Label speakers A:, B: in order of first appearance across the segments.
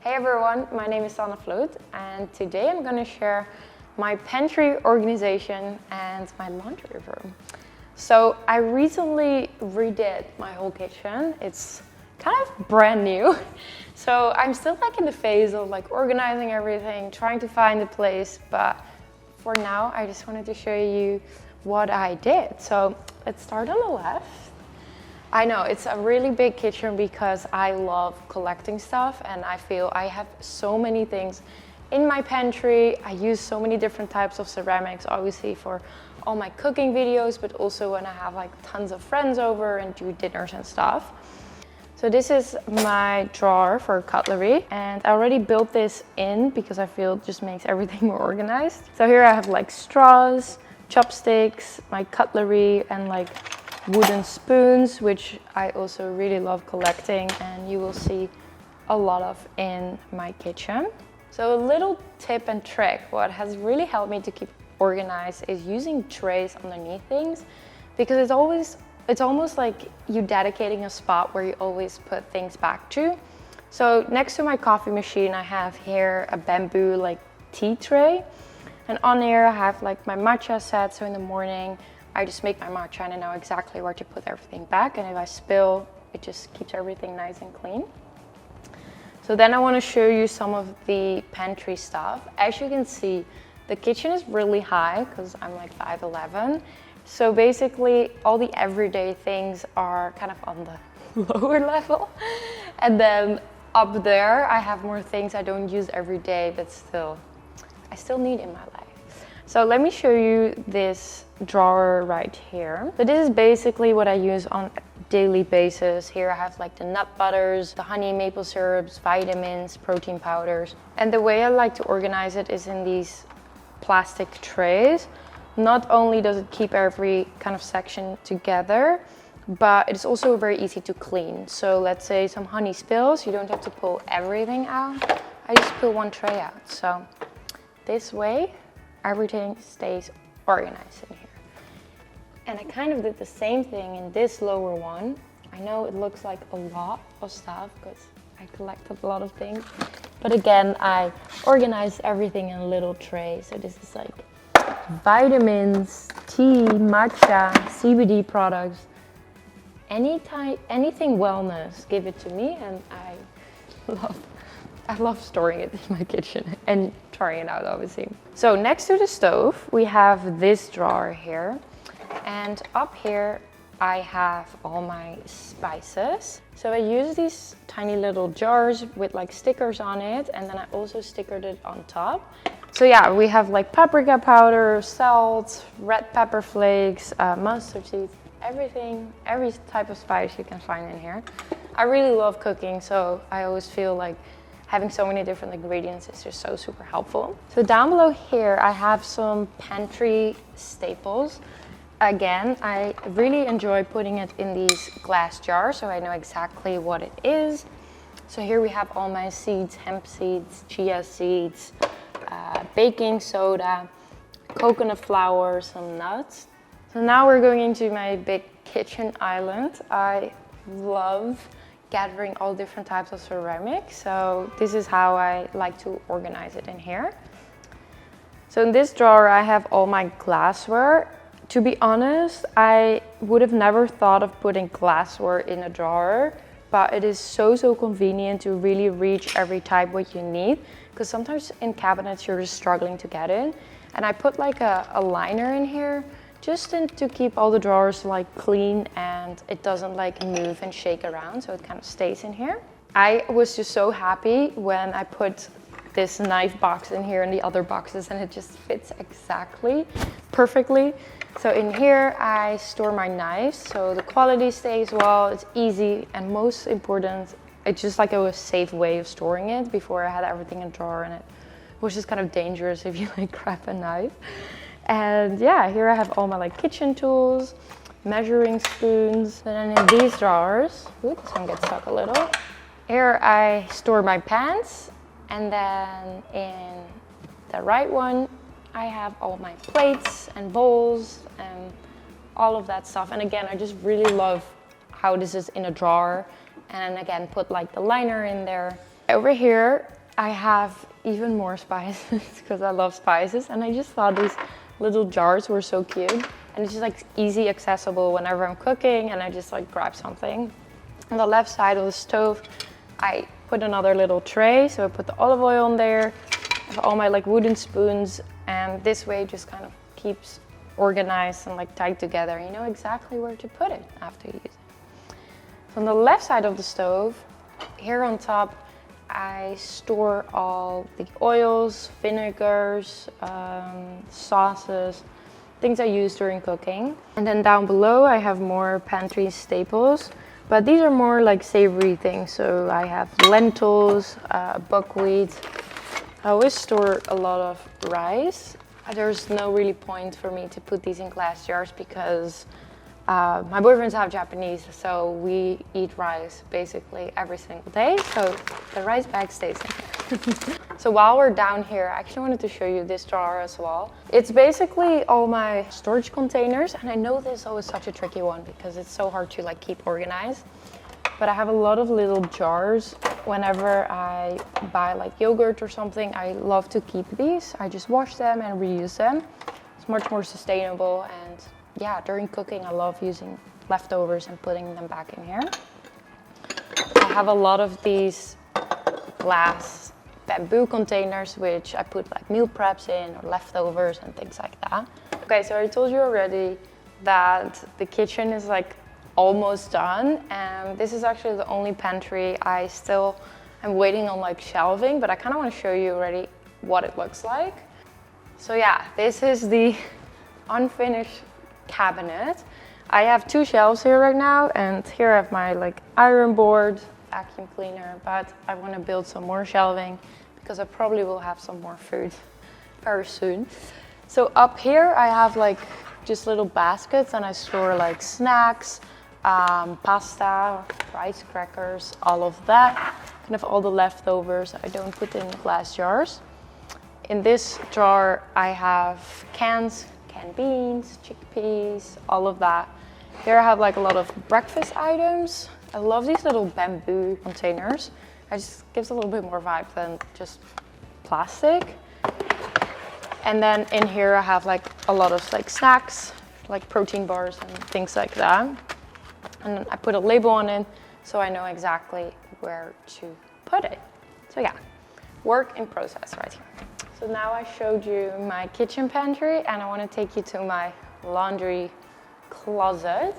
A: Hey everyone, my name is Sanne Vloet and today I'm going to share my pantry organization and my laundry room. So I recently redid my whole kitchen. It's kind of brand new. So I'm still in the phase of organizing everything, trying to find a place, but for now I just wanted to show you what I did. So let's start on the left. I know it's a really big kitchen because I love collecting stuff and I feel I have so many things in my pantry. I use so many different types of ceramics, obviously for all my cooking videos, but also when I have tons of friends over and do dinners and stuff. So this is my drawer for cutlery and I already built this in because I feel it just makes everything more organized. So here I have straws, chopsticks, my cutlery and wooden spoons, which I also really love collecting, and you will see a lot of in my kitchen. So a little tip and trick, what has really helped me to keep organized is using trays underneath things, because it's almost like you dedicating a spot where you always put things back to. So next to my coffee machine, I have here a bamboo tea tray, and on here I have my matcha set. So in the morning I just make my matcha and I know exactly where to put everything back, and if I spill, it just keeps everything nice and clean. So then I want to show you some of the pantry stuff. As you can see, the kitchen is really high because I'm 5'11". So basically all the everyday things are kind of on the lower level. And then up there I have more things I don't use every day, but I still need in my life. So let me show you this drawer right here. So this is basically what I use on a daily basis. Here I have the nut butters, the honey maple syrups, vitamins, protein powders. And the way I like to organize it is in these plastic trays. Not only does it keep every kind of section together, but it's also very easy to clean. So let's say some honey spills, you don't have to pull everything out. I just pull one tray out. So this way, everything stays organized in here. And I kind of did the same thing in this lower one. I know it looks like a lot of stuff because I collected a lot of things. But again, I organized everything in a little tray. So this is vitamins, tea, matcha, CBD products, anything wellness, give it to me, and I love storing it in my kitchen and trying it out, obviously. So next to the stove, we have this drawer here. And up here, I have all my spices. So I use these tiny little jars with stickers on it. And then I also stickered it on top. So yeah, we have paprika powder, salt, red pepper flakes, mustard seeds, everything, every type of spice you can find in here. I really love cooking, so I always feel having so many different ingredients is just so super helpful. So down below here, I have some pantry staples. Again, I really enjoy putting it in these glass jars, so I know exactly what it is. So here we have all my seeds, hemp seeds, chia seeds, baking soda, coconut flour, some nuts. So now we're going into my big kitchen island. I love gathering all different types of ceramics, so this is how I like to organize it in here. So in this drawer I have all my glassware. To be honest, I would have never thought of putting glassware in a drawer, but it is so convenient to really reach every type what you need, because sometimes in cabinets you're just struggling to get in. And I put a liner in here just to keep all the drawers clean and it doesn't move and shake around, so it kind of stays in here. I was just so happy when I put this knife box in here and the other boxes, and it just fits exactly perfectly. So in here I store my knives, so the quality stays well, it's easy, and most important, it's just a safe way of storing it. Before I had everything in a drawer and it was just kind of dangerous if you grab a knife. And yeah, here I have all my kitchen tools, measuring spoons. And then in these drawers, oops, this one gets stuck a little. Here I store my pans, and then in the right one, I have all my plates and bowls and all of that stuff. And again, I just really love how this is in a drawer, and again put like the liner in there. Over here I have even more spices because I love spices, and I just thought these little jars were so cute, and it's just like easy accessible whenever I'm cooking and I just like grab something. On the left side of the stove, I put another little tray, so I put the olive oil on there, I have all my like wooden spoons, and this way it just kind of keeps organized and like tied together. You know exactly where to put it after you use it. So on the left side of the stove, here on top, I store all the oils, vinegars, sauces, things I use during cooking. And then down below I have more pantry staples, but these are more like savory things. So I have lentils, buckwheat. I always store a lot of rice. There's no really point for me to put these in glass jars because my boyfriend's half Japanese, so we eat rice basically every single day. So the rice bag stays in here. So while we're down here, I actually wanted to show you this jar as well. It's basically all my storage containers, and I know this is always such a tricky one because it's so hard to like keep organized. But I have a lot of little jars. Whenever I buy like yogurt or something, I love to keep these. I just wash them and reuse them. It's much more sustainable, and yeah, during cooking I love using leftovers and putting them back in here. I have a lot of these glass bamboo containers which I put like meal preps in or leftovers and things like that. Okay, so I told you already that the kitchen is like almost done, and this is actually the only pantry I still am waiting on like shelving, but I kind of want to show you already what it looks like. So yeah, this is the unfinished cabinet. I have 2 shelves here right now, and here I have my like iron board, vacuum cleaner, but I want to build some more shelving because I probably will have some more food very soon. So up here I have like just little baskets, and I store like snacks, pasta, rice crackers, all of that. Kind of all the leftovers I don't put in glass jars. In this jar I have canned beans, chickpeas, all of that. Here I have like a lot of breakfast items. I love these little bamboo containers. It just gives a little bit more vibe than just plastic. And then in here I have like a lot of like snacks, like protein bars and things like that. And I put a label on it so I know exactly where to put it. So yeah, work in process right here. So now I showed you my kitchen pantry, and I want to take you to my laundry closet,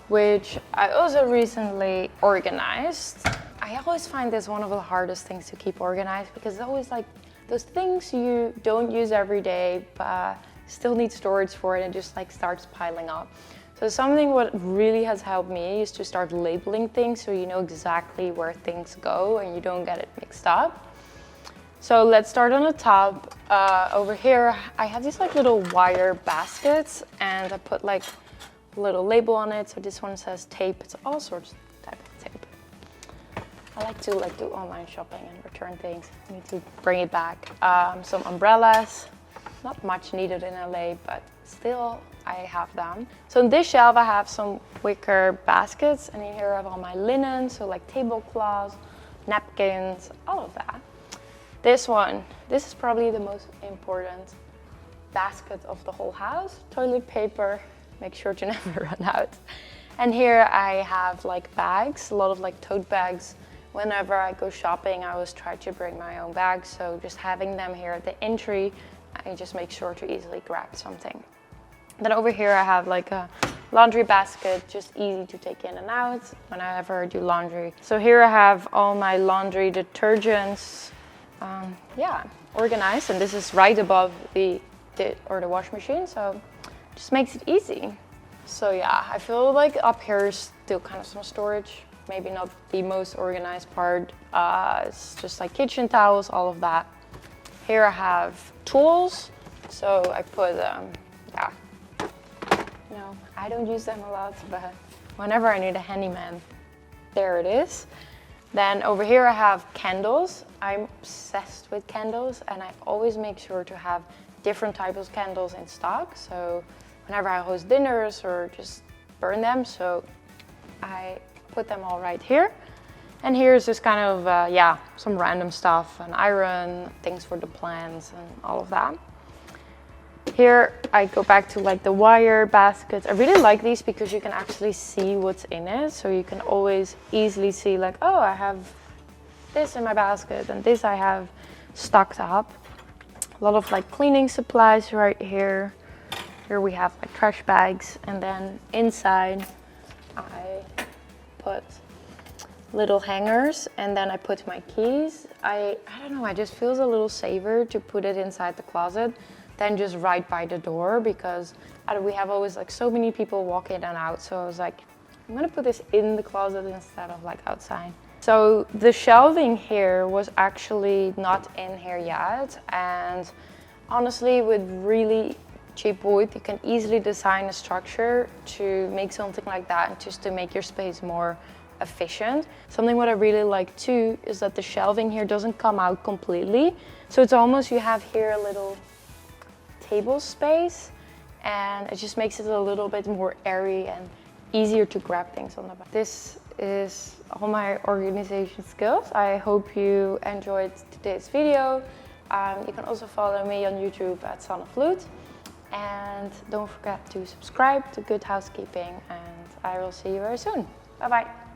A: which I also recently organized. I always find this one of the hardest things to keep organized because it's always like those things you don't use every day but still need storage for it, and just like starts piling up. So something what really has helped me is to start labeling things so you know exactly where things go and you don't get it mixed up. So let's start on the top. Over here I have these like little wire baskets, and I put like a little label on it. So this one says tape. It's all sorts of type of tape. I like to do online shopping and return things. I need to bring it back. Some umbrellas. Not much needed in LA, but still I have them. So in this shelf I have some wicker baskets, and in here I have all my linen, so like tablecloths, napkins, all of that. This is probably the most important basket of the whole house. Toilet paper, make sure to never run out. And here I have like bags, a lot of like tote bags. Whenever I go shopping, I always try to bring my own bags, so just having them here at the entry, I just make sure to easily grab something. Then over here I have like a laundry basket, just easy to take in and out whenever I do laundry. So here I have all my laundry detergents, organized, and this is right above the wash machine, so just makes it easy. So yeah, I feel like up here is still kind of some storage, maybe not the most organized part. It's just like kitchen towels, all of that. Here I have tools, so I put I don't use them a lot, but whenever I need a handyman, there it is. Then over here I have candles. I'm obsessed with candles, and I always make sure to have different types of candles in stock. So whenever I host dinners or just burn them, so I put them all right here. And here's just kind of, yeah, some random stuff, an iron, things for the plants and all of that. Here I go back to like the wire baskets. I really like these because you can actually see what's in it. So you can always easily see like, oh, I have this in my basket and this I have stocked up. A lot of like cleaning supplies right here. Here we have like trash bags, and then inside I put little hangers, and then I put my keys. I don't know, it just feels a little safer to put it inside the closet than just right by the door, because we have always like so many people walk in and out. So I was like, I'm gonna put this in the closet instead of like outside. So the shelving here was actually not in here yet, and honestly with really cheap wood you can easily design a structure to make something like that, just to make your space more efficient. Something what I really like too is that the shelving here doesn't come out completely, so it's almost, you have here a little table space, and it just makes it a little bit more airy and easier to grab things on the back. This is all my organization skills. I hope you enjoyed today's video. You can also follow me on YouTube at Sanne Vloet, and don't forget to subscribe to Good Housekeeping, and I will see you very soon. Bye bye.